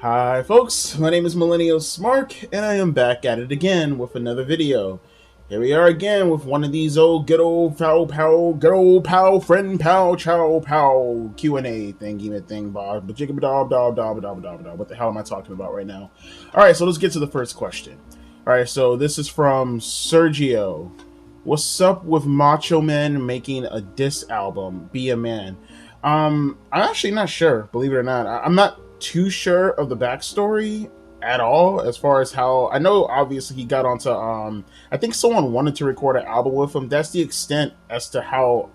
Hi folks, my name is Millennial Smark, and I am back at it again with another video. Here we are again with one of these good old pal, friend pal, chow pal Q&A thing, Bob. What the hell am I talking about right now? Alright, so let's get to the first question. Alright, so this is from Sergio. What's up with Macho Man making a diss album, Be a Man? I'm actually not sure, believe it or not. I'm not too sure of the backstory at all, as far as how I know. Obviously he got onto I think someone wanted to record an album with him. That's the extent as to how,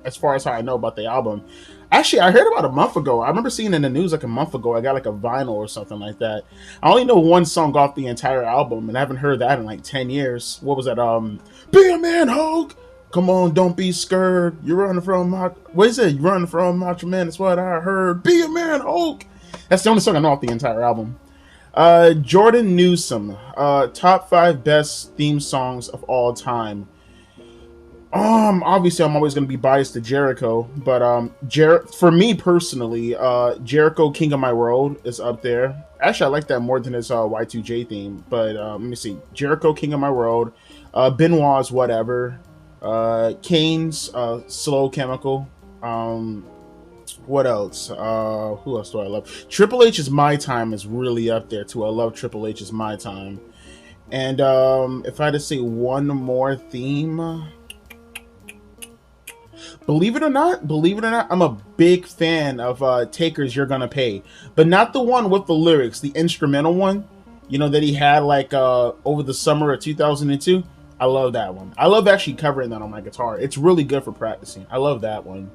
as far as how I know about the album. Actually, I heard about a month ago. I remember seeing in the news like a month ago. I got like a vinyl or something like that. I only know one song off the entire album, and I haven't heard that in like 10 years. What was that? Be a Man, Hulk. Come on, don't be scared. You're running from what is it? You're running from Macho Man. That's what I heard. Be a Man, Hulk. That's the only song I know off the entire album. Jordan Newsom, top 5 best theme songs of all time. Obviously I'm always going to be biased to Jericho, but for me personally, Jericho King of My World is up there. Actually, I like that more than his Y2J theme, but let me see. Jericho King of My World, Benoit's Whatever, Kane's Slow Chemical, what else? Who else do I love? Triple H's My Time is really up there too. I love Triple H's My Time. And if I had to say one more theme, believe it or not, I'm a big fan of Taker's You're Gonna Pay, but not the one with the lyrics, the instrumental one, that he had like over the summer of 2002. I love that one. I love actually covering that on my guitar. It's really good for practicing. I love that one.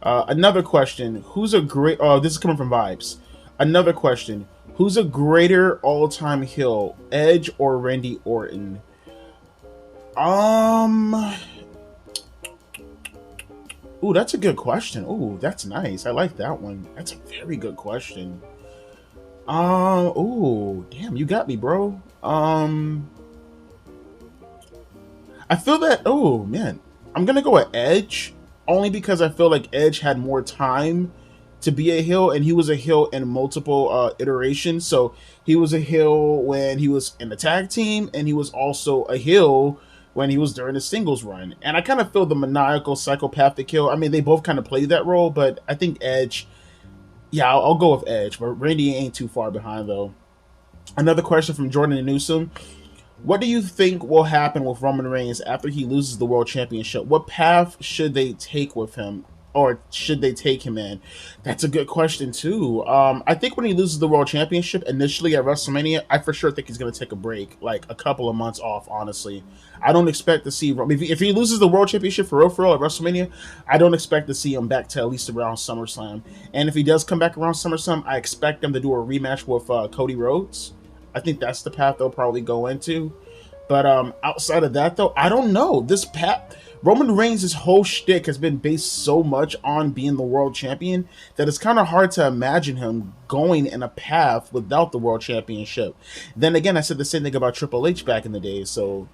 Another question, who's a great, this is coming from Vibes. Another question, who's a greater all-time heel, Edge or Randy Orton? Ooh, that's a good question. Ooh, that's nice. I like that one. That's a very good question. Ooh, damn, you got me, bro. I feel that, oh man, I'm gonna go with Edge, only because I feel like Edge had more time to be a heel, and he was a heel in multiple iterations. So he was a heel when he was in the tag team, and he was also a heel when he was during the singles run. And I kind of feel the maniacal, psychopathic heel. I mean, they both kind of played that role, but I think Edge, yeah, I'll go with Edge, but Randy ain't too far behind, though. Another question from Jordan Newsom. What do you think will happen with Roman Reigns after he loses the World Championship? What path should they take with him, or should they take him in? That's a good question, too. I think when he loses the World Championship initially at WrestleMania, I for sure think he's going to take a break, like a couple of months off, honestly. I don't expect to see, if he loses the World Championship for real at WrestleMania, I don't expect to see him back to at least around SummerSlam. And if he does come back around SummerSlam, I expect them to do a rematch with Cody Rhodes. I think that's the path they'll probably go into. But outside of that, though, I don't know. This path, Roman Reigns' whole shtick has been based so much on being the world champion that it's kind of hard to imagine him going in a path without the world championship. Then again, I said the same thing about Triple H back in the day. So,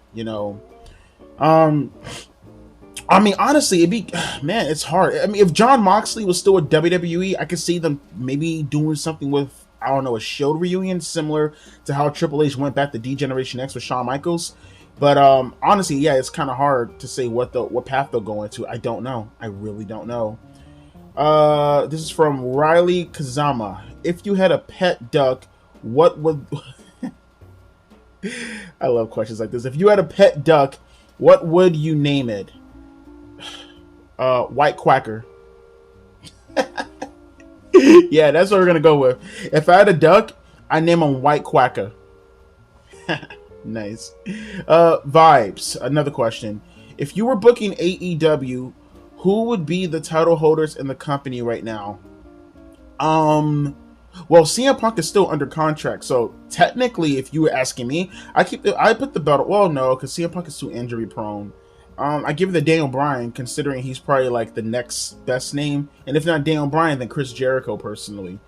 I mean, honestly, it's hard. I mean, if Jon Moxley was still at WWE, I could see them maybe doing something with, I don't know, a Shield reunion, similar to how Triple H went back to D-Generation X with Shawn Michaels. But honestly, yeah, it's kind of hard to say what path they'll go into. I don't know. I really don't know. This is from Riley Kazama. If you had a pet duck, what would... I love questions like this. If you had a pet duck, what would you name it? White Quacker. Yeah, that's what we're gonna go with. If I had a duck, I name him White Quacker. Nice. Vibes. Another question. If you were booking AEW, who would be the title holders in the company right now? Well, CM Punk is still under contract, so technically, if you were asking me, I put the belt. Well, no, because CM Punk is too injury prone. I give it to Daniel Bryan, considering he's probably like the next best name. And if not Daniel Bryan, then Chris Jericho, personally.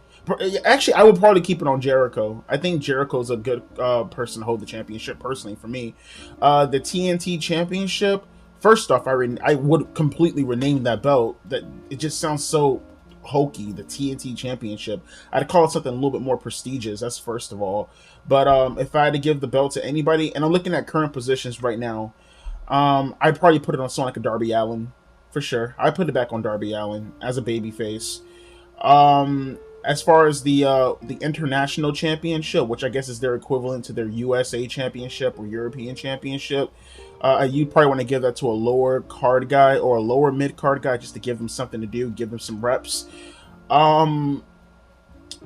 Actually, I would probably keep it on Jericho. I think Jericho's a good person to hold the championship, personally, for me. The TNT Championship, first off, I would completely rename that belt. That it just sounds so hokey, the TNT Championship. I'd call it something a little bit more prestigious. That's first of all. But if I had to give the belt to anybody, and I'm looking at current positions right now, I'd probably put it on someone like a Darby Allin, for sure. I put it back on Darby Allin as a babyface. As far as the international championship, which I guess is their equivalent to their USA championship or European championship, you probably want to give that to a lower card guy or a lower mid card guy just to give them something to do, give them some reps.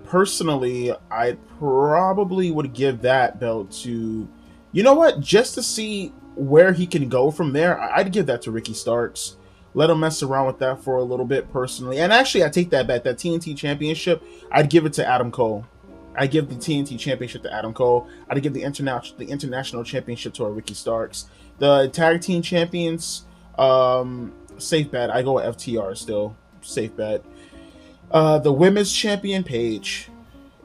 Personally, I probably would give that belt to, you know what, just to see where he can go from there. I'd give that to Ricky Starks. Let him mess around with that for a little bit personally. And actually, I take that back. That TNT Championship, I'd give it to Adam Cole. I give the TNT Championship to Adam Cole. I'd give the international championship to Ricky Starks. The tag team champions, safe bet. I go with FTR still. Safe bet. The women's champion, Paige.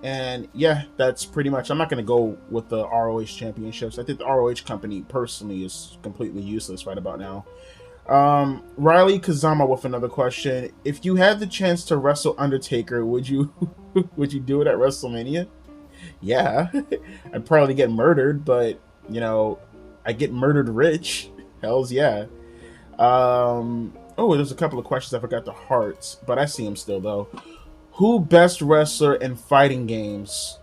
And yeah, that's pretty much. I'm not going to go with the ROH championships. I think the ROH company personally is completely useless right about now. Riley Kazama with another question. If you had the chance to wrestle Undertaker, would you would you do it at WrestleMania? Yeah. I'd probably get murdered, but you know, I get murdered rich. Hells yeah. Oh, there's a couple of questions I forgot the hearts, but I see them still though. Who best wrestler in fighting games?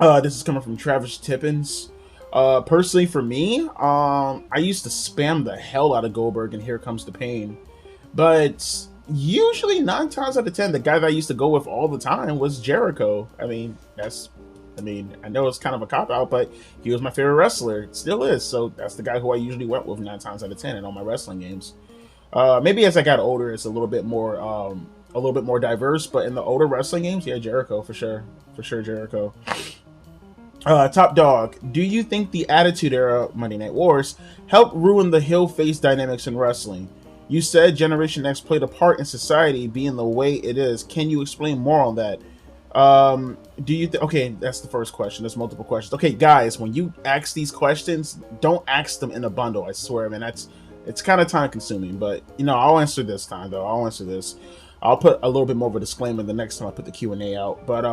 This is coming from Travis Tippins. Personally for me, I used to spam the hell out of Goldberg and Here Comes the Pain, but usually 9 times out of 10, the guy that I used to go with all the time was Jericho. I know it's kind of a cop-out, but he was my favorite wrestler. It still is, so that's the guy who I usually went with 9 times out of 10 in all my wrestling games. Maybe as I got older, it's a little bit more diverse, but in the older wrestling games, yeah, Jericho for sure, Jericho. Top Dog, do you think the Attitude Era Monday Night Wars helped ruin the heel-face dynamics in wrestling? You said Generation X played a part in society being the way it is. Can you explain more on that? Do you okay, that's the first question. There's multiple questions. Okay, guys, when you ask these questions, don't ask them in a bundle. I swear, man, it's kind of time consuming, but you know, I'll answer this time though. I'll put a little bit more of a disclaimer the next time I put the Q&A out. But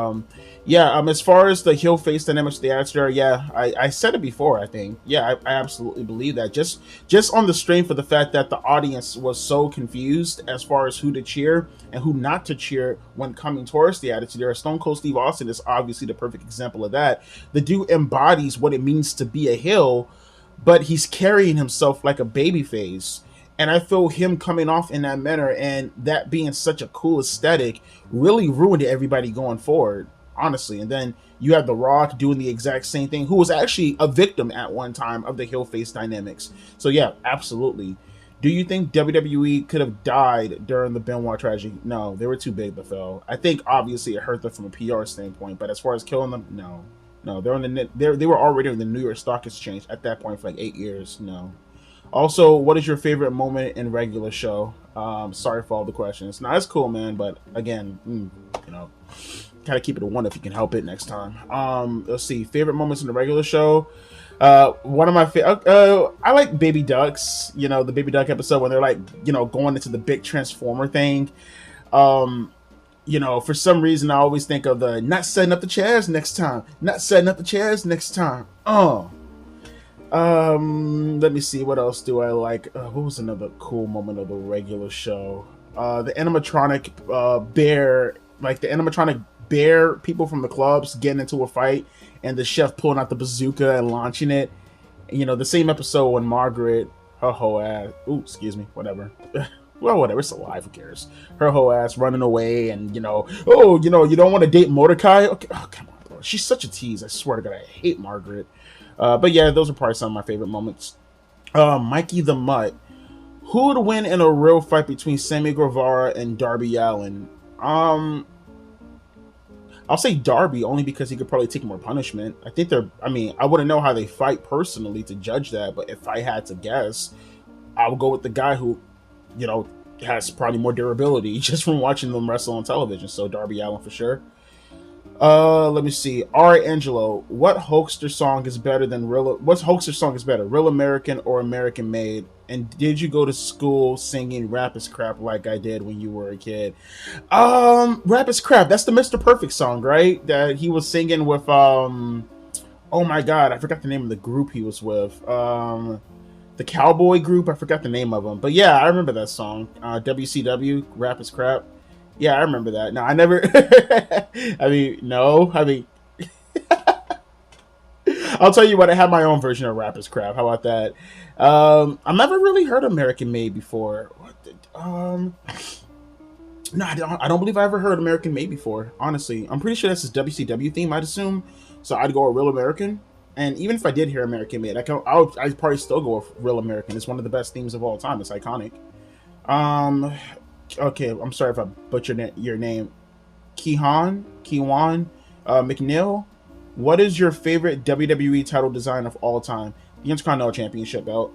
as far as the heel face dynamics of the Attitude Era, yeah, I said it before, I think. Yeah, I absolutely believe that. Just on the strength of the fact that the audience was so confused as far as who to cheer and who not to cheer when coming towards the Attitude Era. Stone Cold Steve Austin is obviously the perfect example of that. The dude embodies what it means to be a heel, but he's carrying himself like a babyface. And I feel him coming off in that manner and that being such a cool aesthetic really ruined everybody going forward, honestly. And then you have The Rock doing the exact same thing, who was actually a victim at one time of the heel face dynamics. So yeah, absolutely. Do you think WWE could have died during the Benoit tragedy? No, they were too big to fail. I think obviously it hurt them from a PR standpoint, but as far as killing them, no. They were already in the New York Stock Exchange at that point for like 8 years. No. Also, what is your favorite moment in regular show? Sorry for all the questions. Nah, it's cool, man, but again, gotta keep it a 1 if you can help it next time. Let's see, favorite moments in the regular show. One of my I like Baby Ducks. You know, the Baby Duck episode when they're like, going into the big Transformer thing. For some reason I always think of the not setting up the chairs next time. Let me see, what else do I like? What was another cool moment of the regular show? The animatronic bear, like the animatronic bear people from the clubs getting into a fight and the chef pulling out the bazooka and launching it. The same episode when Margaret, her whole ass, whatever. Well, whatever, it's alive, who cares? Her whole ass running away and, you don't want to date Mordecai? Okay, oh, come on, bro. She's such a tease. I swear to God, I hate Margaret. But yeah, those are probably some of my favorite moments. Mikey the Mutt. Who would win in a real fight between Sammy Guevara and Darby Allin? I'll say Darby only because he could probably take more punishment. I wouldn't know how they fight personally to judge that, but if I had to guess, I would go with the guy who, has probably more durability just from watching them wrestle on television. So Darby Allin for sure. Let me see. Ari Angelo, what hoaxer song is better than real? What hoaxer song is better, Real American or American Made? And did you go to school singing "Rap is Crap" like I did when you were a kid? "Rap is Crap." That's the Mr. Perfect song, right? That he was singing with Oh my God, I forgot the name of the group he was with. The Cowboy Group. I forgot the name of them, but yeah, I remember that song. WCW, "Rap is Crap." Yeah, I remember that. No, I never. I mean, no. I mean, I'll tell you what. I have my own version of "Rap is Crap." How about that? I've never really heard American Made before. No, I don't believe I ever heard American Made before. Honestly, I'm pretty sure that's his WCW theme. I'd assume. So I'd go with Real American. And even if I did hear American Made, I'd probably still go with Real American. It's one of the best themes of all time. It's iconic. Um, okay, I'm sorry if I butchered your name. Kiwan McNeil. What is your favorite WWE title design of all time? The Intercontinental Championship belt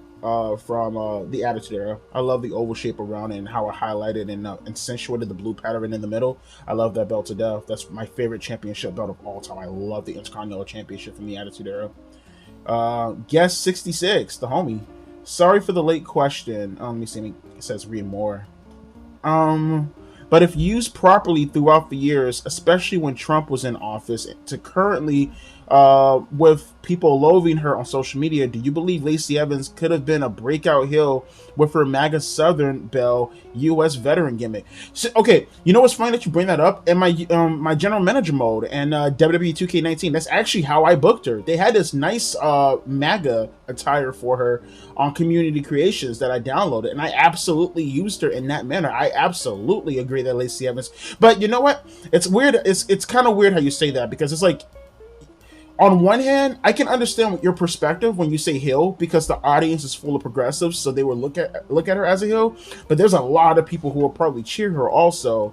from the Attitude Era. I love the oval shape around it and how it highlighted and accentuated the blue pattern in the middle. I love that belt to death. That's my favorite championship belt of all time. I love the Intercontinental Championship from the Attitude Era. Guest 66, the homie. Sorry for the late question. Let me see. It says read more. But if used properly throughout the years, especially when Trump was in office, to currently with people loathing her on social media, do you believe Lacey Evans could have been a breakout heel with her MAGA Southern Belle U.S. veteran gimmick? So, okay, you know what's funny that you bring that up? In my general manager mode and WWE 2K19, that's actually how I booked her. They had this nice MAGA attire for her on Community Creations that I downloaded, and I absolutely used her in that manner. I absolutely agree that Lacey Evans, but you know what? It's weird. It's kind of weird how you say that, because it's like, on one hand, I can understand your perspective when you say heel, because the audience is full of progressives, so they will look at her as a heel. But there's a lot of people who will probably cheer her also.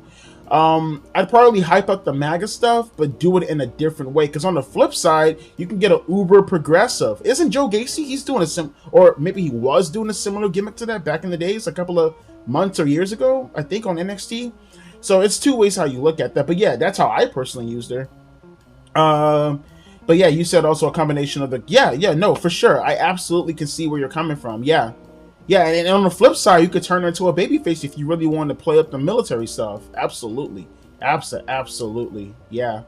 I'd probably hype up the MAGA stuff, but do it in a different way. Because on the flip side, you can get an uber progressive. Isn't Joe Gacy? He's doing or maybe he was doing a similar gimmick to that back in the days, a couple of months or years ago, I think, on NXT. So it's two ways how you look at that. But yeah, that's how I personally used her. But yeah, you said also a combination of no, for sure. I absolutely can see where you're coming from. Yeah. And on the flip side, you could turn her into a babyface if you really wanted to play up the military stuff. Absolutely. Absolutely. Yeah.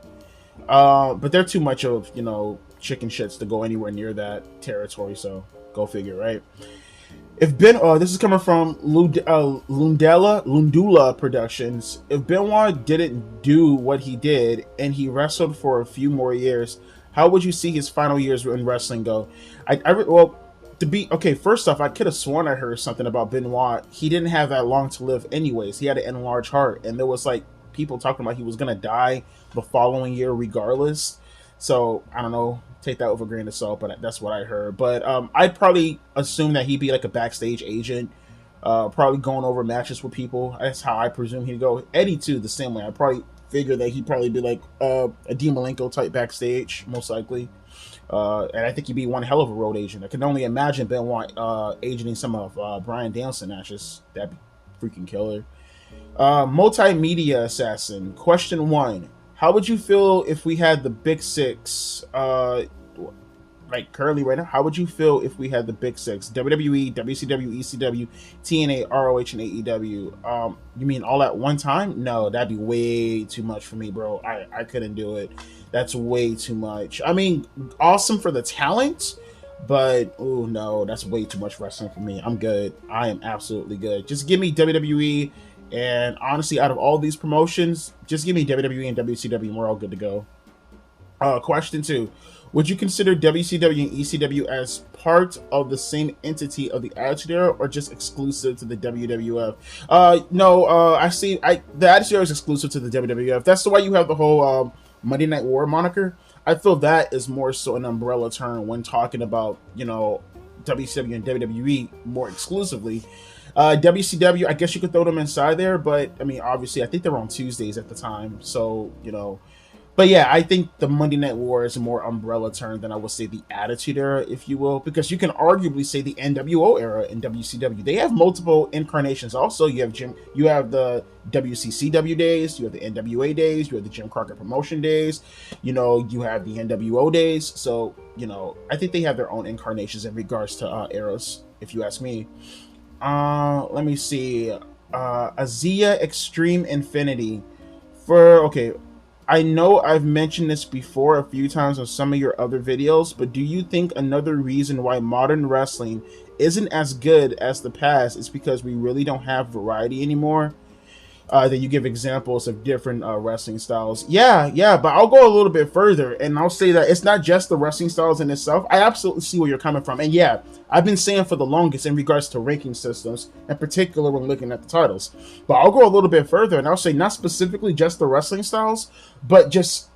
But they're too much of, chicken shits to go anywhere near that territory. So go figure, right? If this is coming from Lundula Productions. If Benoit didn't do what he did and he wrestled for a few more years, how would you see his final years in wrestling go? First off, I could have sworn I heard something about Benoit. He didn't have that long to live anyways. He had an enlarged heart, and there was like people talking about he was gonna die the following year regardless. So I don't know, take that with a grain of salt, but that's what I heard. But I'd probably assume that he'd be like a backstage agent, probably going over matches with people. That's how I presume he'd go. Eddie too, the same way. I probably figure that he'd probably be like a Dean Malenko type backstage, most likely. And I think he'd be one hell of a road agent. I can only imagine Benoit agenting some of Bryan Danielson matches. That'd be freaking killer. Multimedia Assassin. Question 1. How would you feel if we had the Big Six, like currently right now? How would you feel if we had the Big Six? WWE, WCW, ECW, TNA, ROH, and AEW. You mean all at one time? No, that'd be way too much for me, bro. I couldn't do it. That's way too much. I mean, awesome for the talent, but oh no, that's way too much wrestling for me. I'm good. I am absolutely good. Just give me WWE. And honestly, out of all these promotions, just give me WWE and WCW and we're all good to go. Question 2. Would you consider WCW and ECW as part of the same entity of the Attitude Era or just exclusive to the WWF? No, the Attitude Era is exclusive to the WWF. That's the why you have the whole Monday Night War moniker. I feel that is more so an umbrella term when talking about, WCW and WWE more exclusively. WCW, I guess you could throw them inside there, but I mean, obviously, I think they were on Tuesdays at the time, so But yeah, I think the Monday Night War is a more umbrella term than I would say the Attitude Era, if you will, because you can arguably say the NWO era in WCW. They have multiple incarnations. Also, you have the WCCW days, you have the NWA days, you have the Jim Crockett Promotion days, you have the NWO days. So, I think they have their own incarnations in regards to eras, if you ask me. Let me see. Azia Extreme Infinity. Okay, I know I've mentioned this before a few times on some of your other videos, but do you think another reason why modern wrestling isn't as good as the past is because we really don't have variety anymore? That you give examples of different wrestling styles. Yeah, but I'll go a little bit further and I'll say that it's not just the wrestling styles in itself. I absolutely see where you're coming from. And yeah, I've been saying for the longest in regards to ranking systems, in particular when looking at the titles. But I'll go a little bit further and I'll say not specifically just the wrestling styles, but just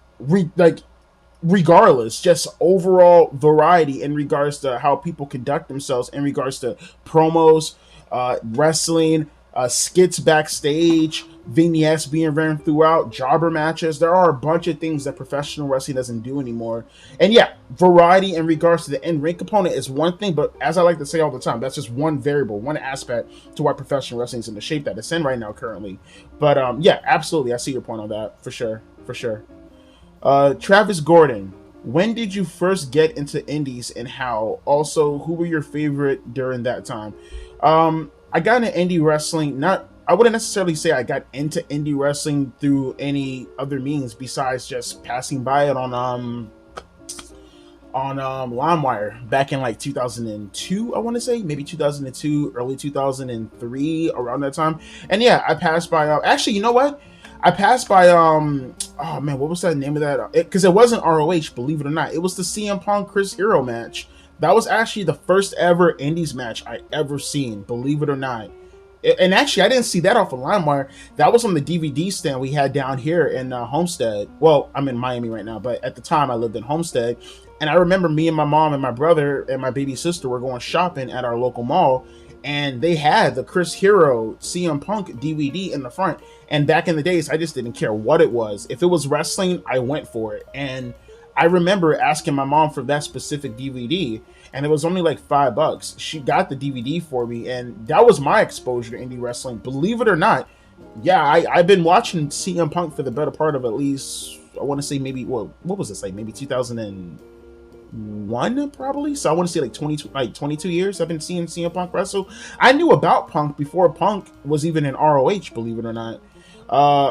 regardless, just overall variety in regards to how people conduct themselves, in regards to promos, wrestling, skits backstage, vignettes being ran throughout, jobber matches. There are a bunch of things that professional wrestling doesn't do anymore. And yeah, variety in regards to the in-ring component is one thing, but as I like to say all the time, that's just one variable, one aspect to why professional wrestling is in the shape that it's in right now currently. But yeah, absolutely, I see your point on that, for sure. Travis Gordon, when did you first get into indies and how? Also, who were your favorite during that time? I got into indie wrestling, I wouldn't necessarily say I got into indie wrestling through any other means besides just passing by it on LimeWire back in like 2002, I want to say, maybe 2002, early 2003, around that time. And yeah, I passed by, actually, you know what? I passed by, oh man, what was that name of that? Because it wasn't ROH, believe it or not. It was the CM Punk Chris Hero match. That was actually the first ever Indies match I ever seen, believe it or not. And actually, I didn't see that off of LimeWire. That was on the DVD stand we had down here in Homestead. Well, I'm in Miami right now, but at the time I lived in Homestead. And I remember me and my mom and my brother and my baby sister were going shopping at our local mall. And they had the Chris Hero CM Punk DVD in the front. And back in the days, I just didn't care what it was. If it was wrestling, I went for it. And I remember asking my mom for that specific DVD, and it was only like $5. She got the DVD for me, and that was my exposure to indie wrestling. Believe it or not, yeah, I've been watching CM Punk for the better part of at least, I want to say maybe, what was this, like maybe 2001 probably? So I want to say like 22 years I've been seeing CM Punk wrestle. I knew about Punk before Punk was even in ROH, believe it or not.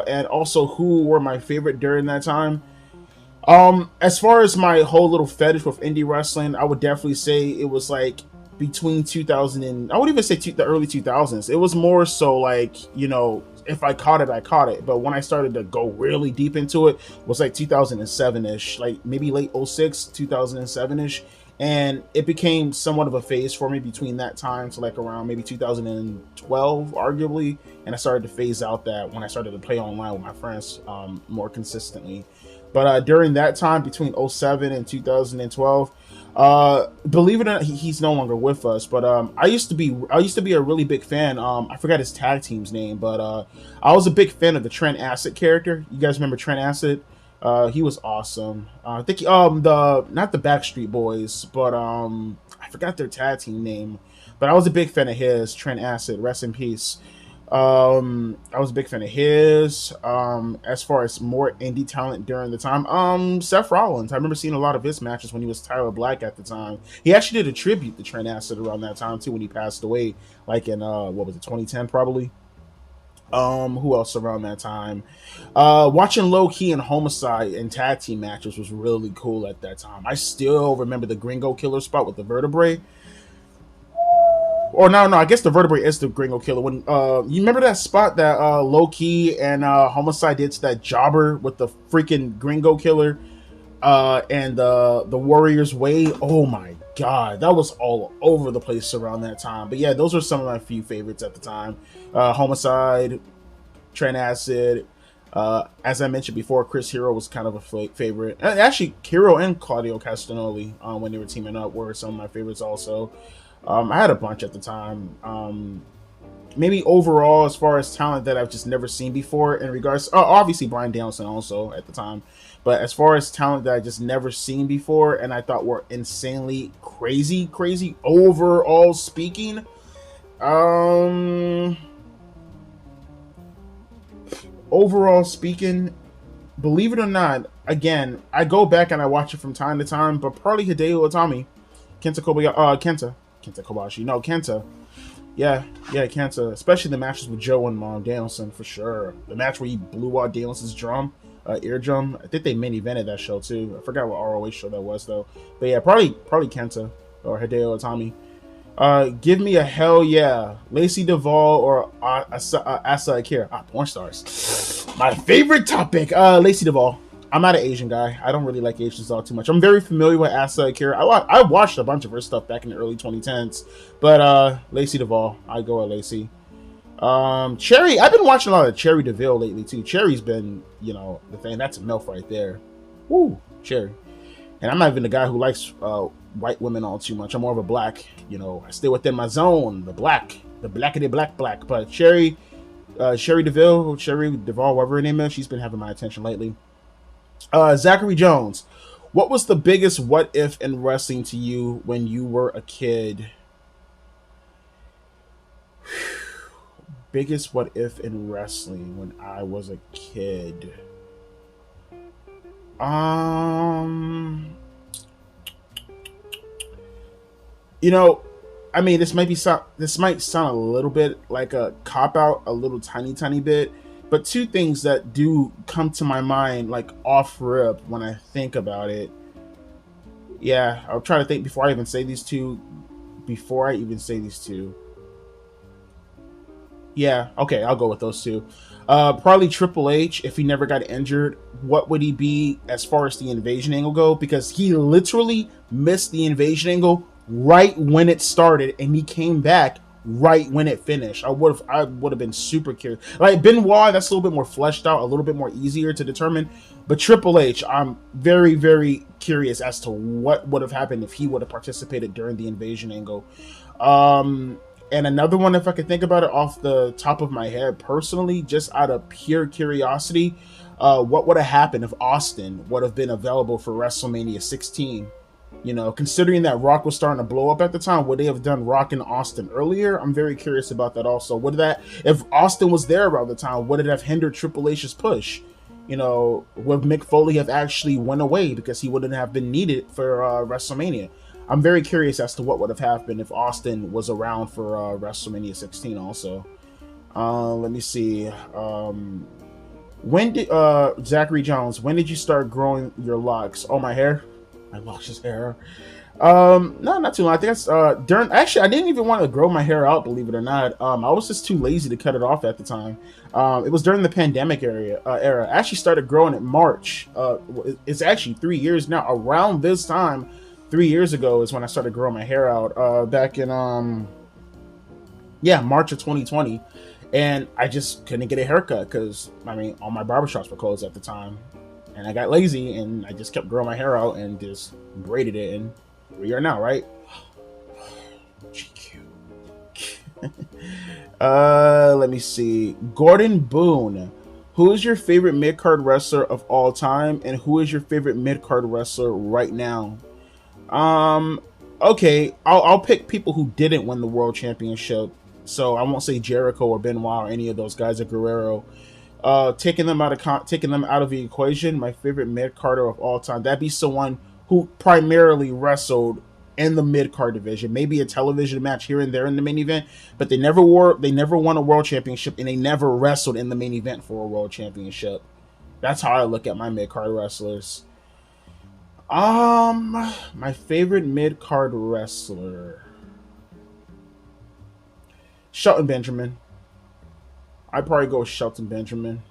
And also, who were my favorite during that time? As far as my whole little fetish with indie wrestling, I would definitely say it was like between 2000 and I would even say the early 2000s. It was more so like, if I caught it, I caught it. But when I started to go really deep into it was like 2007-ish, like maybe late 06, 2007-ish. And it became somewhat of a phase for me between that time to like around maybe 2012, arguably. And I started to phase out that when I started to play online with my friends more consistently. But during that time, between 07 and 2012, believe it or not, he's no longer with us. But I used to be a really big fan. I forgot his tag team's name, but I was a big fan of the Trent Acid character. You guys remember Trent Acid? He was awesome. I think not the Backstreet Boys, but I forgot their tag team name. But I was a big fan of his. Trent Acid, rest in peace. I was a big fan of his. As far as more indie talent during the time, Seth Rollins. I remember seeing a lot of his matches when he was Tyler Black at the time. He actually did a tribute to Trent Acid around that time too, when he passed away, like in 2010 probably. Who else around that time? Watching Low Key and Homicide in tag team matches was really cool at that time. I still remember the Gringo Killer spot with the vertebrae. Or no, I guess the vertebrae is the Gringo Killer. When you remember that spot that Low Key and Homicide did to that jobber with the freaking Gringo Killer and the Warrior's Way? Oh my god, that was all over the place around that time. But yeah, those are some of my few favorites at the time. Homicide, Trent Acid. As I mentioned before, Chris Hero was kind of a favorite. And actually, Hero and Claudio Castagnoli, when they were teaming up, were some of my favorites also. I had a bunch at the time. maybe overall, as far as talent that I've just never seen before in regards, obviously Bryan Danielson also at the time, but as far as talent that I just never seen before and I thought were insanely crazy overall speaking, overall speaking, believe it or not, again, I go back and I watch it from time to time, but probably Hideo Itami, Kenta Kobashi, no, Kenta. Yeah, Kenta, especially the matches with Joe and Danielson for sure. The match where he blew out Danielson's eardrum. I think they main evented that show too. I forgot what ROH show that was though. But yeah, probably Kenta or Hideo Itami. Give me a hell yeah, Lacey Duvall or Asa Akira. Porn stars. My favorite topic. Lacey Duvall. I'm not an Asian guy. I don't really like Asians all too much. I'm very familiar with Asa Akira. I watched a bunch of her stuff back in the early 2010s. But Lacey Duvall. I go with Lacey. Cherry. I've been watching a lot of Cherry DeVille lately too. Cherry's been, the thing. That's a MILF right there. Woo, Cherry. And I'm not even the guy who likes white women all too much. I'm more of a black. I stay within my zone. The blackity black. But Cherry DeVille, whatever her name is, she's been having my attention lately. Zachary Jones, what was the biggest what if in wrestling to you when you were a kid? Biggest what if in wrestling when I was a kid. This might sound a little bit like a cop out, a little tiny bit. But two things that do come to my mind, like off rip, when I think about it. Yeah, I'll try to think before I even say these two. Yeah, okay, I'll go with those two. Probably Triple H, if he never got injured, what would he be as far as the invasion angle go? Because he literally missed the invasion angle right when it started, and he came back right when it finished. I would have been super curious. Like Benoit, that's a little bit more fleshed out, a little bit more easier to determine. But Triple H, I'm very, very curious as to what would have happened if he would have participated during the invasion angle. And another one, if I could think about it off the top of my head, personally, just out of pure curiosity, what would have happened if Austin would have been available for WrestleMania 16? Considering that Rock was starting to blow up at the time, would they have done Rock and Austin earlier? I'm very curious about that also. If Austin was there around the time, would it have hindered Triple H's push? Would Mick Foley have actually went away because he wouldn't have been needed for WrestleMania? I'm very curious as to what would have happened if Austin was around for WrestleMania 16 also. Let me see. When did Zachary Jones, when did you start growing your locks? Oh, my hair? My locks is hair. No, not too long. I think that's actually, I didn't even want to grow my hair out, believe it or not. I was just too lazy to cut it off at the time. It was during the pandemic era. I actually started growing in March. It's actually 3 years now. Around this time, 3 years ago is when I started growing my hair out. Back in March of 2020. And I just couldn't get a haircut because all my barbershops were closed at the time. And I got lazy and I just kept growing my hair out and just braided it. And here we are now, right? GQ. Let me see. Gordon Boone. Who is your favorite mid-card wrestler of all time? And who is your favorite mid-card wrestler right now? Okay. I'll pick people who didn't win the world championship. So I won't say Jericho or Benoit or any of those guys, or Guerrero. Taking them out of the equation, my favorite mid-carder of all time, that'd be someone who primarily wrestled in the mid-card division, maybe a television match here and there in the main event, but they never won a world championship, and they never wrestled in the main event for a world championship. That's how I look at my mid-card wrestlers. My favorite mid-card wrestler, Shelton Benjamin. I'd probably go with Shelton Benjamin.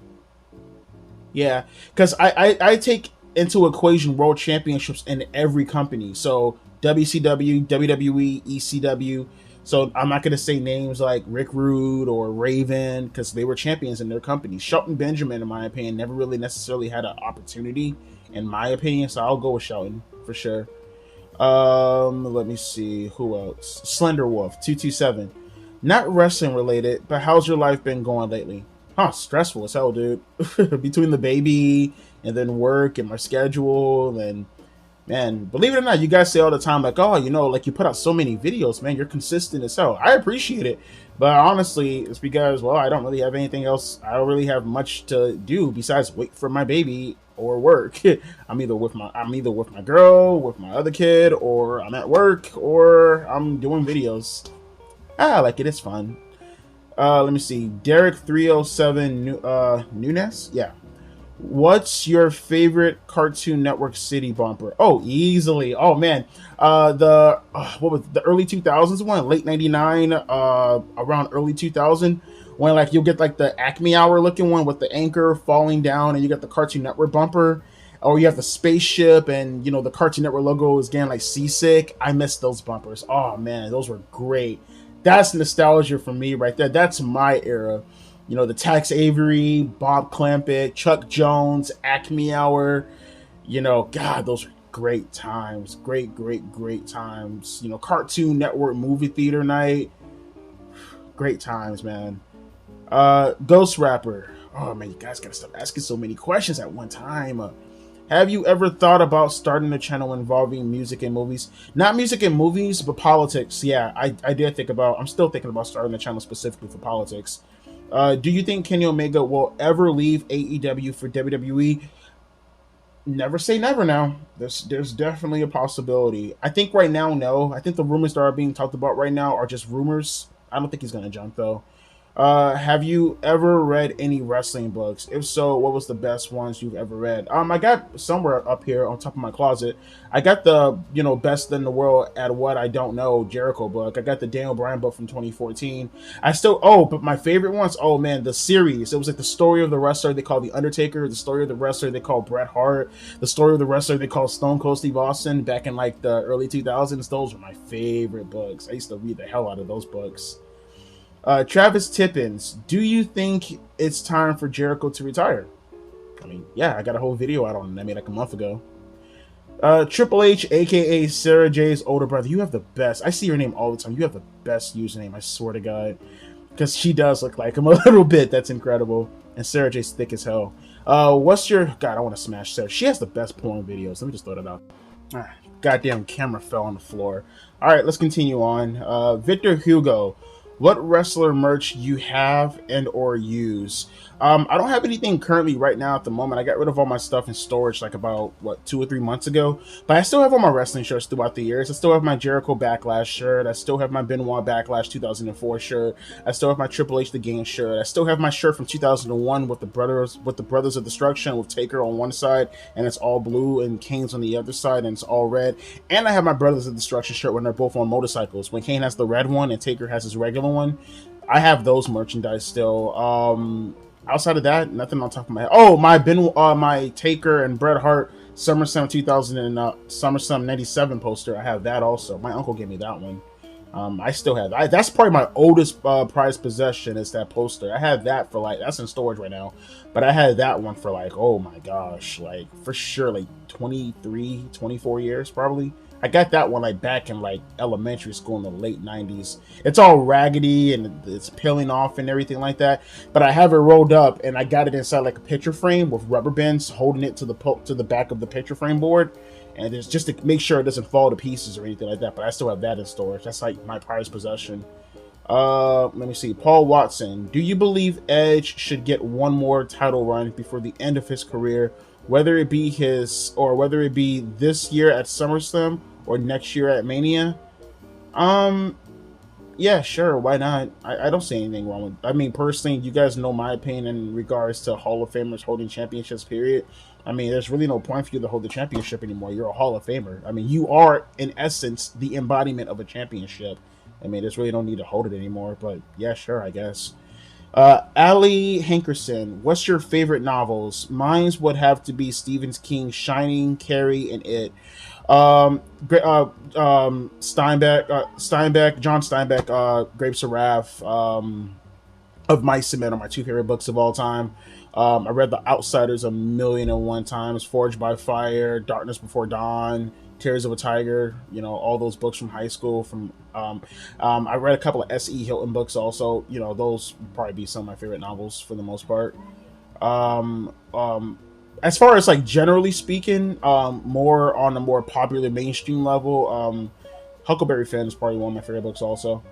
Yeah, because I take into equation world championships in every company. So WCW, WWE, ECW. So I'm not going to say names like Rick Rude or Raven because they were champions in their companies. Shelton Benjamin, in my opinion, never really necessarily had an opportunity, in my opinion. So I'll go with Shelton for sure. Let me see. Who else? Slender Wolf, 227. Not wrestling related, but how's your life been going lately? Huh, stressful as hell, dude. Between the baby and then work and my schedule and man, believe it or not, you guys say all the time, like, oh, like you put out so many videos, man, you're consistent as hell. I appreciate it. But honestly, it's because, well, I don't really have anything else. I don't really have much to do besides wait for my baby or work. I'm either with my girl, with my other kid, or I'm at work, or I'm doing videos. I like it. It's fun. Let me see. Derek 307 Nunes? Yeah. What's your favorite Cartoon Network city bumper? Oh, easily. Oh man, what was the early 2000s one? Late 99, around early 2000, when like you'll get like the Acme Hour looking one with the anchor falling down, and you got the Cartoon Network bumper, or you have the spaceship, and the Cartoon Network logo is getting like seasick. I miss those bumpers. Oh man, those were great. That's nostalgia for me right there. That's my era. The Tex Avery, Bob Clampett, Chuck Jones, Acme Hour. God, those were great times. Great, great, great times. Cartoon Network movie theater night. Great times, man. Ghost Rapper. Oh, man, you guys gotta stop asking so many questions at one time. Have you ever thought about starting a channel involving music and movies? Not music and movies, but politics. Yeah, I did think about, I'm still thinking about starting a channel specifically for politics. Do you think Kenny Omega will ever leave AEW for WWE? Never say never now. There's definitely a possibility. I think right now, no. I think the rumors that are being talked about right now are just rumors. I don't think he's going to jump, though. Have you ever read any wrestling books? If so, what was the best ones you've ever read? I got somewhere up here on top of my closet. I got the, best in the world at what I don't know Jericho book. I got the Daniel Bryan book from 2014. But my favorite ones, oh man, the series. It was like the story of the wrestler they call The Undertaker, the story of the wrestler they call Bret Hart, the story of the wrestler they call Stone Cold Steve Austin back in like the early 2000s. Those were my favorite books. I used to read the hell out of those books. Travis Tippins, do you think it's time for Jericho to retire? I mean, yeah, I got a whole video out on it I made like a month ago. Triple H, aka Sarah J's older brother, you have the best. I see your name all the time. You have the best username, I swear to God. Because she does look like him a little bit. That's incredible. And Sarah J's thick as hell. What's your... God, I want to smash Sarah. She has the best porn videos. Let me just throw that out. Goddamn camera fell on the floor. Alright, let's continue on. Victor Hugo. What wrestler merch you have and or use? I don't have anything currently right now at the moment. I got rid of all my stuff in storage like about 2 or 3 months ago, but I still have all my wrestling shirts throughout the years. I still have my Jericho Backlash shirt. I still have my Benoit Backlash 2004 shirt. I still have my Triple H The Game shirt. I still have my shirt from 2001 with the Brothers of Destruction with Taker on one side and it's all blue and Kane's on the other side and it's all red. And I have my Brothers of Destruction shirt when they're both on motorcycles. When Kane has the red one and Taker has his regular one. I have those merchandise still. Outside of that, nothing on top of my head. Oh, my Taker and Bret Hart SummerSlam 2000 and SummerSlam 97 poster. I have that also. My uncle gave me that one. I still have that. That's probably my oldest prized possession is that poster. I had that for that's in storage right now. But I had that one for oh my gosh, for sure 23, 24 years probably. I got that one back in elementary school in the late 90s. It's all raggedy and it's peeling off and everything like that. But I have it rolled up and I got it inside a picture frame with rubber bands holding it to the back of the picture frame board. And it's just to make sure it doesn't fall to pieces or anything like that. But I still have that in storage. That's my prized possession. Let me see. Paul Watson. Do you believe Edge should get one more title run before the end of his career? Whether it be this year at SummerSlam or next year at Mania? Yeah, sure, why not? I don't see anything wrong with it. I mean, personally, you guys know my opinion in regards to Hall of Famers holding championships, period. I mean, there's really no point for you to hold the championship anymore. You're a Hall of Famer. I mean, you are, in essence, the embodiment of a championship. I mean, there's really no need to hold it anymore, but yeah, sure, I guess. Ali Hankerson, what's your favorite novels? Mine's would have to be Stephen King's Shining, Carrie, and It. John Steinbeck, Grapes of Wrath, of Mice and Men are my two favorite books of all time. I read The Outsiders 1,000,001 times, Forged by Fire, Darkness Before Dawn, Tears of a Tiger, you know, all those books from high school. I read a couple of S.E. Hilton books also. You know, those would probably be some of my favorite novels for the most part. Um, um, as far as like generally speaking, more on a more popular mainstream level, Huckleberry Finn is probably one of my favorite books also.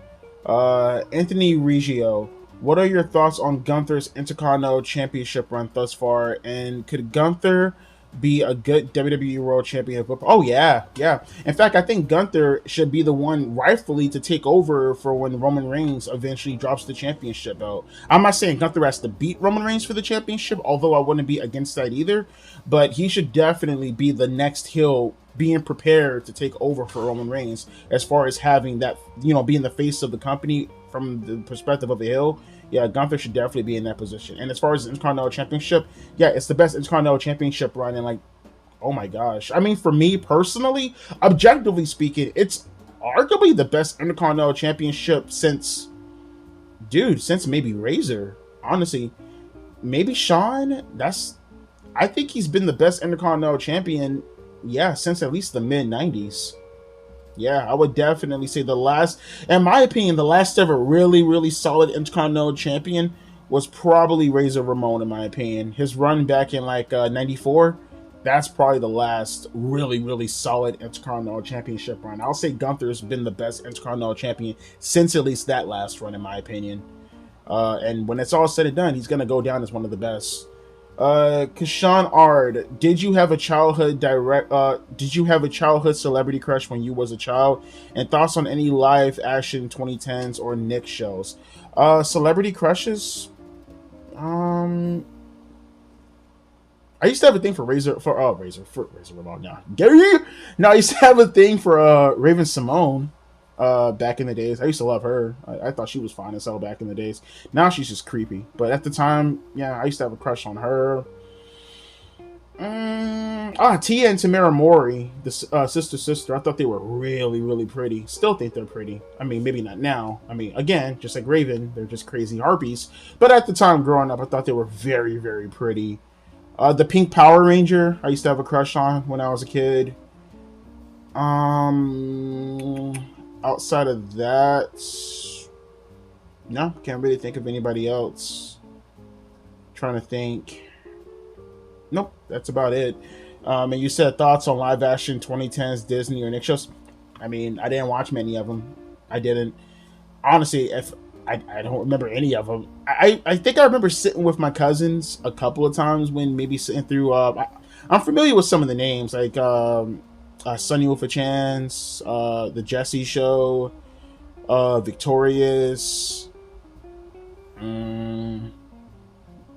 Anthony Reggio, what are your thoughts on Gunther's Intercontinental Championship run thus far? And could Gunther be a good WWE World Champion? Oh yeah, yeah. In fact, I think Gunther should be the one rightfully to take over for when Roman Reigns eventually drops the championship belt. I'm not saying Gunther has to beat Roman Reigns for the championship, although I wouldn't be against that either. But he should definitely be the next heel being prepared to take over for Roman Reigns, as far as having that, you know, being the face of the company from the perspective of a heel. Yeah, Gunther should definitely be in that position. And as far as the Intercontinental Championship, yeah, it's the best Intercontinental Championship run in, like, oh my gosh. I mean, for me personally, objectively speaking, it's arguably the best Intercontinental Championship since maybe Razor. Honestly, maybe Shawn. I think he's been the best Intercontinental Champion, yeah, since at least the mid-90s. Yeah, I would definitely say in my opinion, the last ever really, really solid Intercontinental Champion was probably Razor Ramon, in my opinion. His run back in like 94, that's probably the last really, really solid Intercontinental Championship run. I'll say Gunther's been the best Intercontinental Champion since at least that last run, in my opinion. And when it's all said and done, he's going to go down as one of the best. Kashan Ard, did you have a childhood celebrity crush when you was a child? And thoughts on any live action 2010s or Nick shows? Celebrity crushes? I used to have a thing for Razor Ramon now. Gary? No, I used to have a thing for Raven Simone back in the days. I used to love her. I thought she was fine as hell back in the days. Now she's just creepy. But at the time, yeah, I used to have a crush on her. Tia and Tamara Mori, the sister. I thought they were really, really pretty. Still think they're pretty. I mean, maybe not now. I mean, again, just like Raven, they're just crazy harpies. But at the time growing up, I thought they were very, very pretty. The Pink Power Ranger, I used to have a crush on when I was a kid. Outside of that, no, can't really think of anybody else. Trying to think. Nope, that's about it. And you said thoughts on live action 2010s Disney or Nick shows. I mean, I didn't watch many of them. I didn't. Honestly, if I don't remember any of them. I think I remember sitting with my cousins a couple of times when maybe sitting through. I'm familiar with some of the names, like Sunny with a Chance, The Jesse Show, Victorious.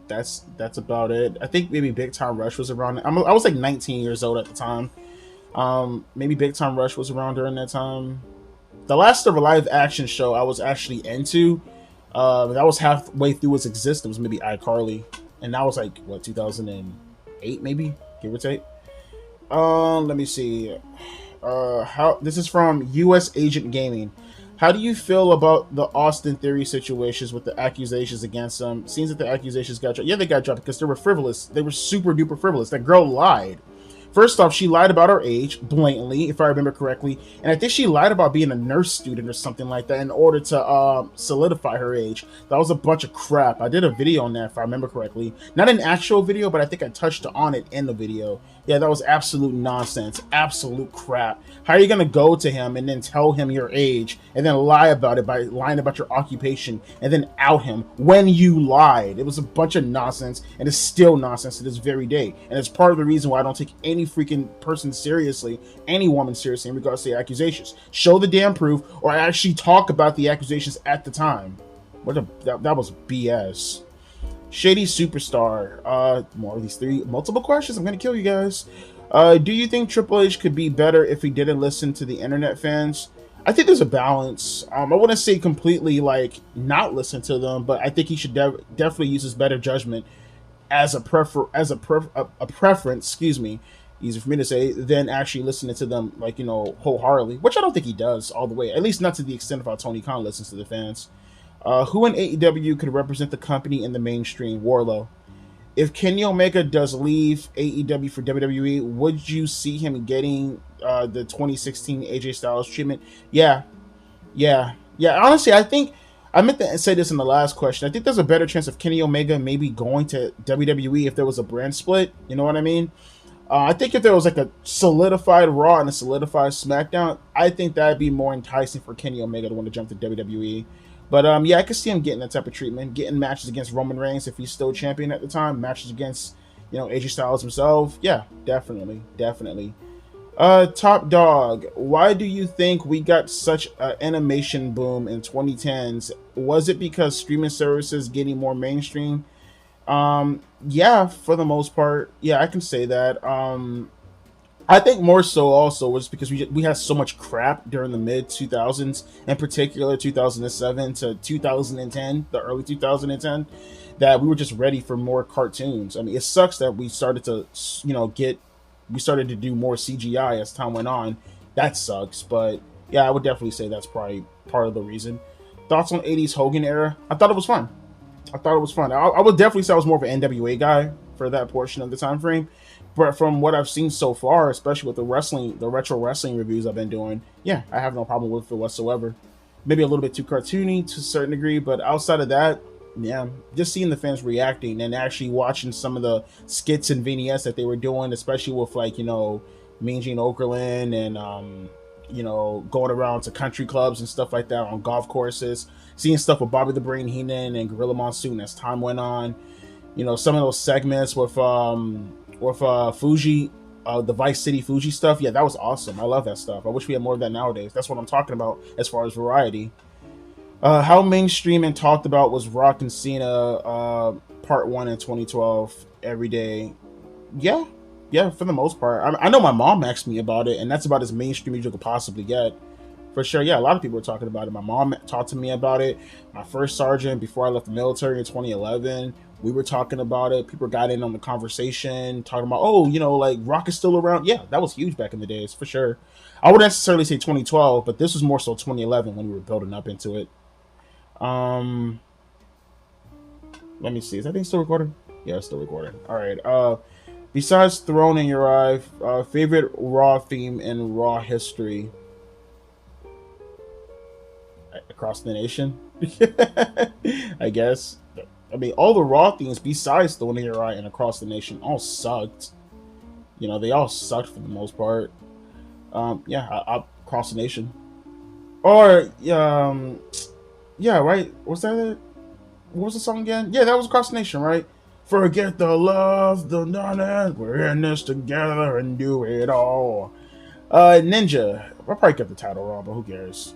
That's about it. I think maybe Big Time Rush was around. I was like 19 years old at the time. Maybe Big Time Rush was around during that time. The last ever live action show I was actually into, that was halfway through its existence, maybe iCarly, and that was like what, 2008 maybe, give or take. Let me see. How this is from US Agent Gaming. How do you feel about the Austin Theory situations with the accusations against them? Seems that the accusations got dropped. Yeah, they got dropped because they were frivolous. They were super duper frivolous. That girl lied. First off, she lied about her age blatantly, if I remember correctly, and I think she lied about being a nurse student or something like that in order to solidify her age. That was a bunch of crap. I did a video on that, if I remember correctly. Not an actual video, but I think I touched on it in the video. Yeah, that was absolute nonsense. Absolute crap. How are you going to go to him and then tell him your age and then lie about it by lying about your occupation and then out him when you lied? It was a bunch of nonsense, and it's still nonsense to this very day. And it's part of the reason why I don't take any freaking person seriously, any woman seriously in regards to the accusations. Show the damn proof, or actually talk about the accusations at the time. That was BS. Shady Superstar. More of these multiple questions. I'm gonna kill you guys. Do you think Triple H could be better if he didn't listen to the internet fans? I think there's a balance. I wouldn't say completely like not listen to them, but I think he should definitely use his better judgment as a preference. Excuse me, easy for me to say, than actually listening to them like, you know, wholeheartedly, which I don't think he does all the way. At least not to the extent of how Tony Khan listens to the fans. Who in AEW could represent the company in the mainstream? Warlow. if Kenny Omega does leave AEW for WWE, would you see him getting the 2016 AJ Styles treatment? Yeah, yeah. Honestly, I think I meant to say this in the last question. I think there's a better chance of Kenny Omega maybe going to WWE if there was a brand split. You know what I mean? I think if there was like a solidified Raw and a solidified SmackDown, I think that'd be more enticing for Kenny Omega to want to jump to WWE. But yeah, I could see him getting that type of treatment, getting matches against Roman Reigns if he's still champion at the time, matches against AJ Styles himself. Yeah, definitely, definitely. Top Dog, why do you think we got such an animation boom in 2010s? Was it because streaming services getting more mainstream? Yeah, for the most part, yeah, I can say that. I think more so also was because we had so much crap during the mid 2000s, in particular 2007 to 2010, the early 2010, that we were just ready for more cartoons. I mean, it sucks that we started to, we started to do more CGI as time went on. That sucks, but yeah, I would definitely say that's probably part of the reason. Thoughts on 80s Hogan era? I thought it was fun. I would definitely say I was more of an NWA guy for that portion of the time frame. But from what I've seen so far, especially with the retro wrestling reviews I've been doing, yeah, I have no problem with it whatsoever. Maybe a little bit too cartoony to a certain degree, but outside of that, yeah, just seeing the fans reacting and actually watching some of the skits and vignettes that they were doing, especially with Mean Gene Okerlund and going around to country clubs and stuff like that on golf courses, seeing stuff with Bobby the Brain Heenan and Gorilla Monsoon as time went on. Some of those segments with Fuji, the Vice City Fuji stuff. Yeah, that was awesome. I love that stuff. I wish we had more of that nowadays. That's what I'm talking about as far as variety. How mainstream and talked about was Rock and Cena Part 1 in 2012 every day? Yeah, for the most part. I know my mom asked me about it, and that's about as mainstream as you could possibly get. For sure, yeah, a lot of people were talking about it. My mom talked to me about it. My first sergeant, before I left the military in 2011, we were talking about it. People got in on the conversation, talking about, Rock is still around. Yeah, that was huge back in the days, for sure. I wouldn't necessarily say 2012, but this was more so 2011 when we were building up into it. Let me see. Is that thing still recording? Yeah, it's still recording. All right. Besides Throne in Your Eye, favorite Raw theme in Raw history? Across the Nation? I guess. I mean, all the Raw themes besides Throne in Your Eye and Across the Nation all sucked. They all sucked for the most part. Across the Nation. Or, yeah, right? What's that? What was the song again? Yeah, that was Across the Nation, right? Forget the love, the none, we're in this together and do it all. Ninja. I'll probably get the title wrong, but who cares?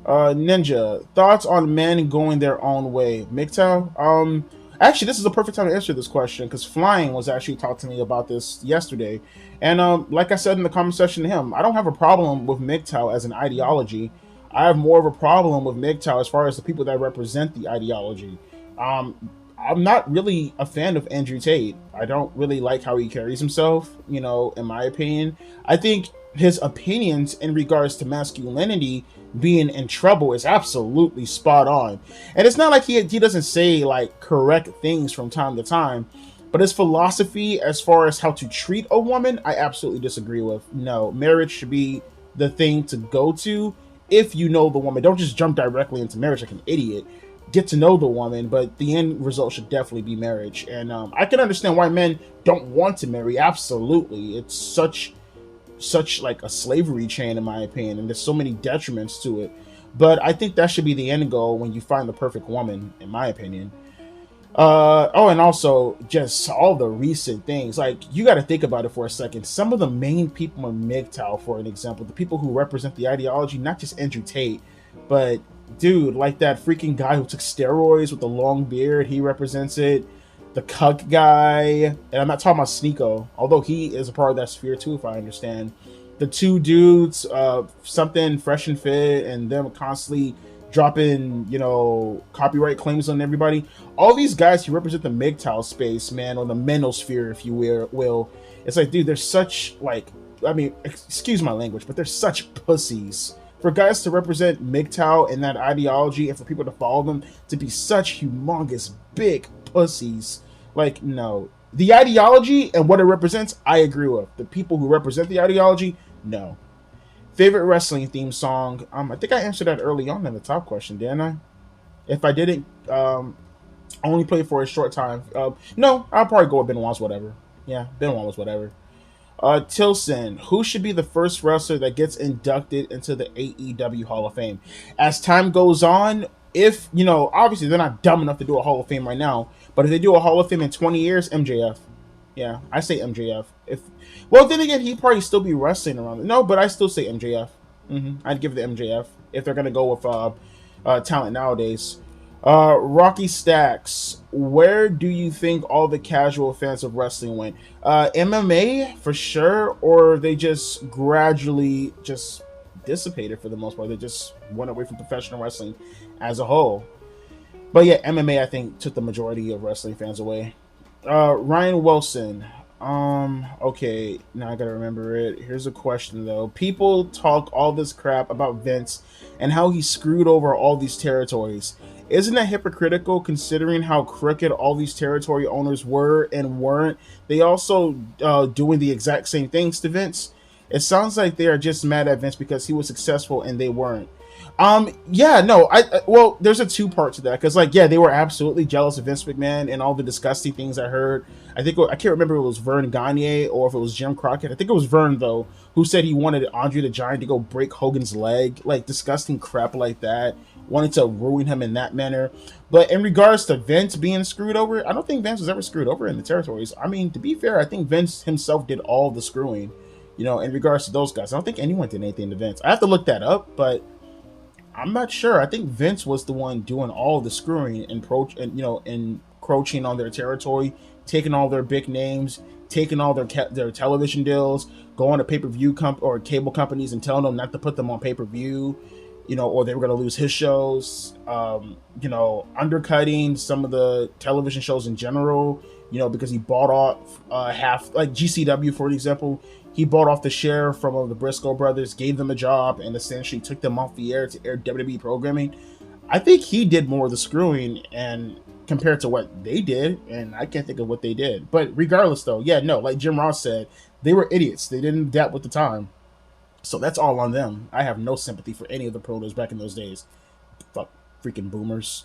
Ninja. Thoughts on men going their own way? MGTOW? Actually, this is a perfect time to answer this question because Flying was actually talking to me about this yesterday. And like I said in the comment section to him, I don't have a problem with MGTOW as an ideology. I have more of a problem with MGTOW as far as the people that represent the ideology. I'm not really a fan of Andrew Tate. I don't really like how he carries himself, in my opinion. I think his opinions in regards to masculinity being in trouble is absolutely spot on. And it's not like he doesn't say correct things from time to time, but his philosophy as far as how to treat a woman, I absolutely disagree with. No, marriage should be the thing to go to if you know the woman. Don't just jump directly into marriage like an idiot. Get to know the woman, but the end result should definitely be marriage. And I can understand why men don't want to marry. Absolutely, it's such like a slavery chain in my opinion, and there's so many detriments to it. But I think that should be the end goal when you find the perfect woman, in my opinion. And also just all the recent things. You got to think about it for a second. Some of the main people in MGTOW, for an example, the people who represent the ideology, not just Andrew Tate, but dude, like that freaking guy who took steroids with the long beard, he represents it. The cuck guy, and I'm not talking about Sneeko, although he is a part of that sphere too, if I understand. The two dudes, something Fresh and Fit, and them constantly dropping, copyright claims on everybody. All these guys who represent the MGTOW space, man, or the manosphere, if you will. It's dude, they're such excuse my language, but they're such pussies. For guys to represent MGTOW and that ideology, and for people to follow them to be such humongous big pussies, no, The ideology and what it represents, I agree with. The people who represent the ideology, no. Favorite wrestling theme song? I think I answered that early on in the top question, didn't I? If I didn't, only played for a short time. No, I'll probably go with Benoit's whatever. Yeah, Benoit was whatever. Tilson, who should be the first wrestler that gets inducted into the AEW Hall of Fame? As time goes on, if, obviously they're not dumb enough to do a Hall of Fame right now, but if they do a Hall of Fame in 20 years, MJF. Yeah, I say MJF. Well, then again, he'd probably still be wrestling around. No, but I still say MJF. I'd give it to MJF if they're going to go with talent nowadays. Rocky Stacks, where do you think all the casual fans of wrestling went? MMA for sure, or they just gradually just dissipated for the most part. They just went away from professional wrestling as a whole. But yeah, MMA I think took the majority of wrestling fans away. Ryan Wilson. Okay, now I gotta remember it. Here's a question though. People talk all this crap about Vince and how he screwed over all these territories. Isn't that hypocritical considering how crooked all these territory owners were and weren't? They also doing the exact same things to Vince. It sounds like they are just mad at Vince because he was successful and they weren't. Yeah, no, well, there's a two-part to that, because, they were absolutely jealous of Vince McMahon and all the disgusting things I heard. I can't remember if it was Vern Gagne or if it was Jim Crockett. I think it was Vern, though, who said he wanted Andre the Giant to go break Hogan's leg, disgusting crap like that, wanted to ruin him in that manner. But in regards to Vince being screwed over, I don't think Vince was ever screwed over in the territories. I mean, to be fair, I think Vince himself did all the screwing, in regards to those guys. I don't think anyone did anything to Vince. I have to look that up, but I'm not sure. I think Vince was the one doing all the screwing and encroaching on their territory, taking all their big names, taking all their television deals, going to pay-per-view or cable companies and telling them not to put them on pay-per-view, or they were going to lose his shows, undercutting some of the television shows in general, because he bought off half, like GCW, for example. He bought off the share from the Briscoe brothers, gave them a job, and essentially took them off the air to air WWE programming. I think he did more of the screwing and compared to what they did, and I can't think of what they did. But regardless, though, yeah, no, like Jim Ross said, they were idiots. They didn't adapt with the time. So that's all on them. I have no sympathy for any of the promoters back in those days. Fuck freaking boomers.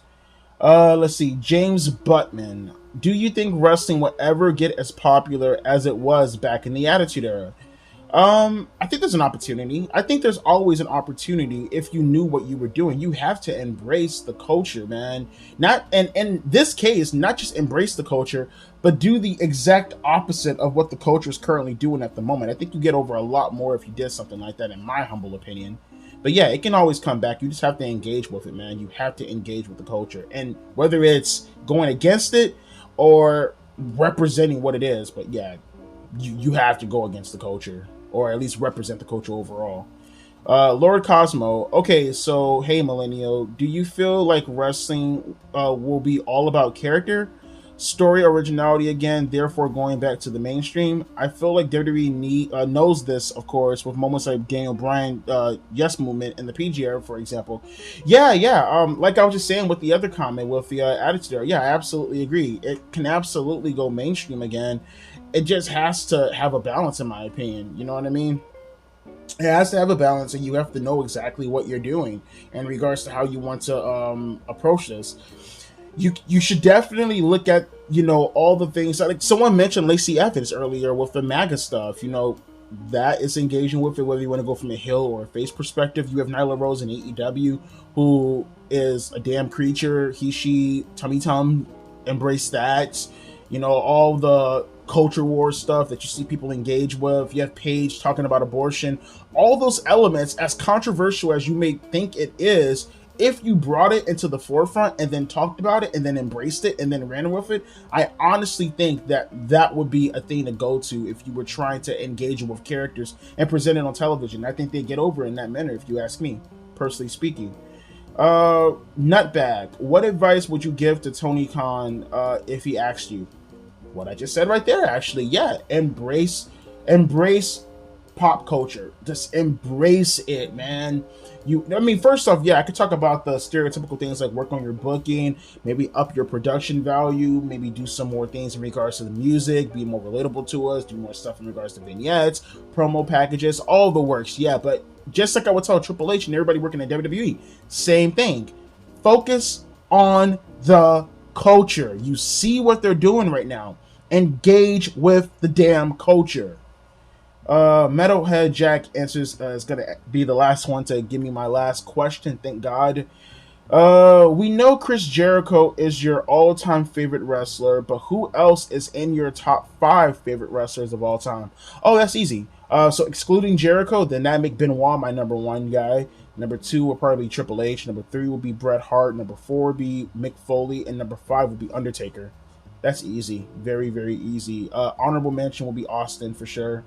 Let's see. James Buttman. Do you think wrestling will ever get as popular as it was back in the Attitude Era? I think there's an opportunity. I think there's always an opportunity if you knew what you were doing. You have to embrace the culture, man. And in this case, not just embrace the culture, but do the exact opposite of what the culture is currently doing at the moment. I think you get over a lot more if you did something like that, in my humble opinion. But yeah, it can always come back. You just have to engage with it, man. You have to engage with the culture. And whether it's going against it or representing what it is, but yeah, you have to go against the culture, or at least represent the culture overall. Lord Cosmo. Okay, so hey, Millennial, do you feel like wrestling will be all about character, story, originality again, therefore going back to the mainstream? I feel like WWE knows this, of course, with moments like Daniel Bryan, Yes Movement in the PG era, for example. Yeah. Like I was just saying with the other comment with the Attitude Era, yeah, I absolutely agree. It can absolutely go mainstream again. It just has to have a balance, in my opinion. You know what I mean? It has to have a balance, and you have to know exactly what you're doing in regards to how you want to approach this. You should definitely look at, all the things. Like someone mentioned Lacey Evans earlier with the MAGA stuff. That is engaging with it, whether you want to go from a heel or a face perspective. You have Nyla Rose in AEW, who is a damn creature. He, she, tummy tum, embrace that. All the culture war stuff that you see people engage with. You have Paige talking about abortion. All those elements, as controversial as you may think it is, if you brought it into the forefront and then talked about it and then embraced it and then ran with it, I honestly think that would be a thing to go to if you were trying to engage with characters and present it on television. I think they get over it in that manner, if you ask me, personally speaking. Nutbag, what advice would you give to Tony Khan if he asked you? What I just said right there, actually. Yeah, embrace pop culture. Just embrace it, man. I mean, first off, yeah, I could talk about the stereotypical things like work on your booking, maybe up your production value, maybe do some more things in regards to the music, be more relatable to us, do more stuff in regards to vignettes, promo packages, all the works. Yeah, but just like I would tell Triple H and everybody working at WWE, same thing. Focus on the culture. You see what they're doing right now. Engage with the damn culture. Metalhead Jack answers is gonna be the last one to give me my last question. Thank God. We know Chris Jericho is your all-time favorite wrestler, but who else is in your top 5 favorite wrestlers of all time? Oh, that's easy. So excluding Jericho, then that make Benoit my number 1 guy. Number 2 will probably be Triple H. Number 3 will be Bret Hart. Number 4 will be Mick Foley, and number 5 will be Undertaker. That's easy, very, very easy. Honorable mention will be Austin for sure.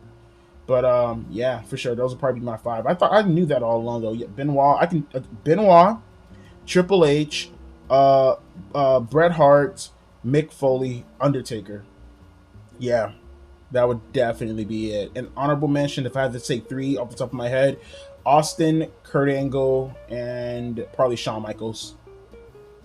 But yeah, for sure, those will probably be my 5. I knew that all along though. Yeah, Benoit, Benoit, Triple H, Bret Hart, Mick Foley, Undertaker. Yeah, that would definitely be it. An honorable mention, if I had to take 3 off the top of my head: Austin, Kurt Angle, and probably Shawn Michaels.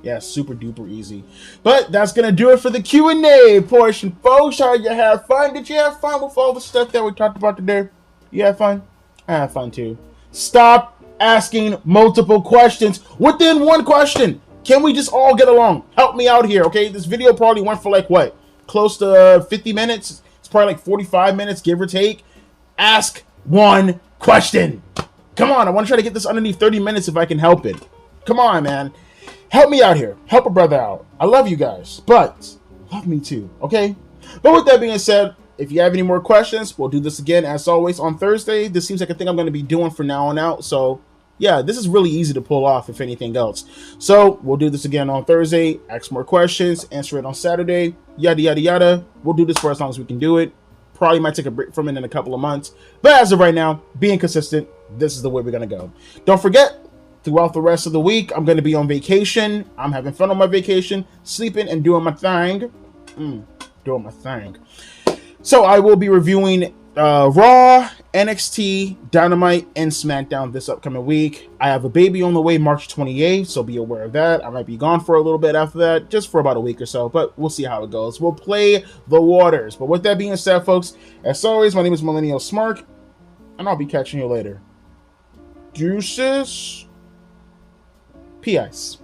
Yeah, super duper easy. But that's gonna do it for the Q&A portion, folks. How you have fun? Did you have fun with all the stuff that we talked about today? You had fun? I had fun too. Stop asking multiple questions within one question. Can we just all get along? Help me out here, okay? This video probably went for like what? Close to 50 minutes? It's probably like 45 minutes, give or take. Ask one question. Come on, I want to try to get this underneath 30 minutes if I can help it. Come on, man. Help me out here. Help a brother out. I love you guys, but love me too, okay? But with that being said, if you have any more questions, we'll do this again, as always, on Thursday. This seems like a thing I'm going to be doing from now on out. So, yeah, this is really easy to pull off, if anything else. So, we'll do this again on Thursday. Ask more questions. Answer it on Saturday. Yada, yada, yada. We'll do this for as long as we can do it. Probably might take a break from it in a couple of months. But as of right now, being consistent, this is the way we're going to go. Don't forget, throughout the rest of the week, I'm going to be on vacation. I'm having fun on my vacation, sleeping and doing my thing. Doing my thing. So I will be reviewing Raw, NXT, Dynamite, and SmackDown this upcoming week. I have a baby on the way March 28th, so be aware of that. I might be gone for a little bit after that, just for about a week or so, but we'll see how it goes. We'll play the waters. But with that being said, folks, as always, my name is Millennial Smark, and I'll be catching you later. Deuces. P.S.